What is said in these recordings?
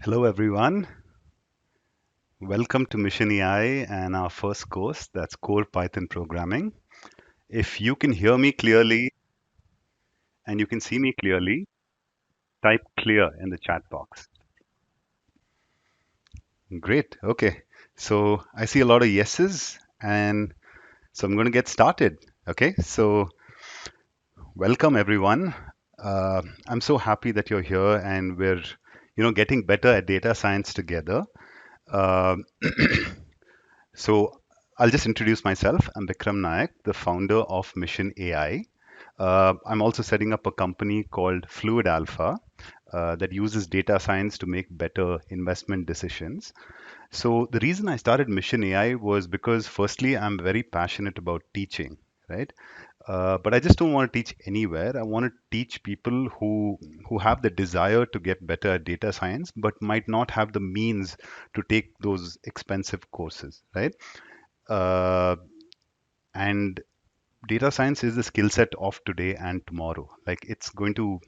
Hello, everyone. Welcome to Mission AI and our first course, that's Core Python Programming. If you can hear me clearly and you can see me clearly, type clear in the chat box. Great. Okay. So I see a lot of yeses, and so I'm going to get started. Okay. So welcome, everyone. I'm so happy that you're here and we're getting better at data science together. Uh, So I'll just introduce myself. I'm Vikram Nayak, the founder of Mission AI. I'm also setting up a company called Fluid Alpha that uses data science to make better investment decisions. So the reason I started Mission AI was because, firstly, I'm very passionate about teaching, right? But I just don't want to teach anywhere. I want to teach people who have the desire to get better at data science, but might not have the means to take those expensive courses, right? Uh, and data science is the skill set of today and tomorrow. Like it's going to,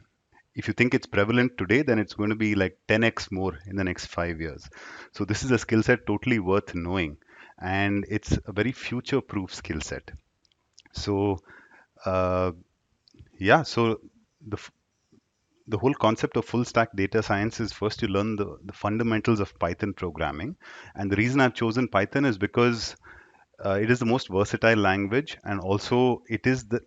if you think it's prevalent today, then it's going to be like 10x more in the next 5 years. So this is a skill set totally worth knowing, and it's a very future-proof skill set. So uh, yeah, so the f- the whole concept of full stack data science is first you learn the fundamentals of Python programming, and the reason I've chosen Python is because it is the most versatile language, and also it is the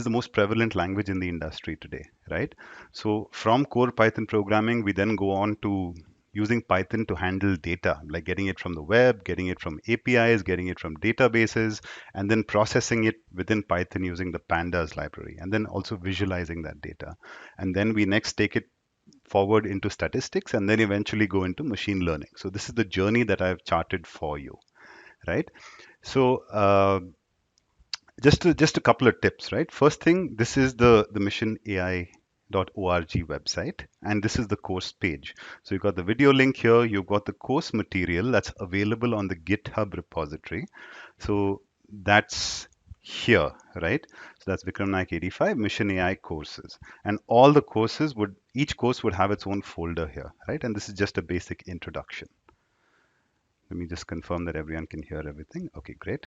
most prevalent language in the industry today, right? So from core Python programming, we then go on to using Python to handle data, like getting it from the web, getting it from APIs, getting it from databases, and then processing it within Python using the Pandas library, and then also visualizing that data. And then we next take it forward into statistics, and then eventually go into machine learning. So this is the journey that I've charted for you, right? So just a couple of tips, right? First thing, this is the missionai.org website, and this is the course page. So you've got the video link here, you've got the course material that's available on the GitHub repository. So that's here, right? So that's Vikram Naik 85 Mission AI courses, and all the courses would each course would have its own folder here, right? And this is just a basic introduction. Let me just confirm that everyone can hear everything. Okay, great.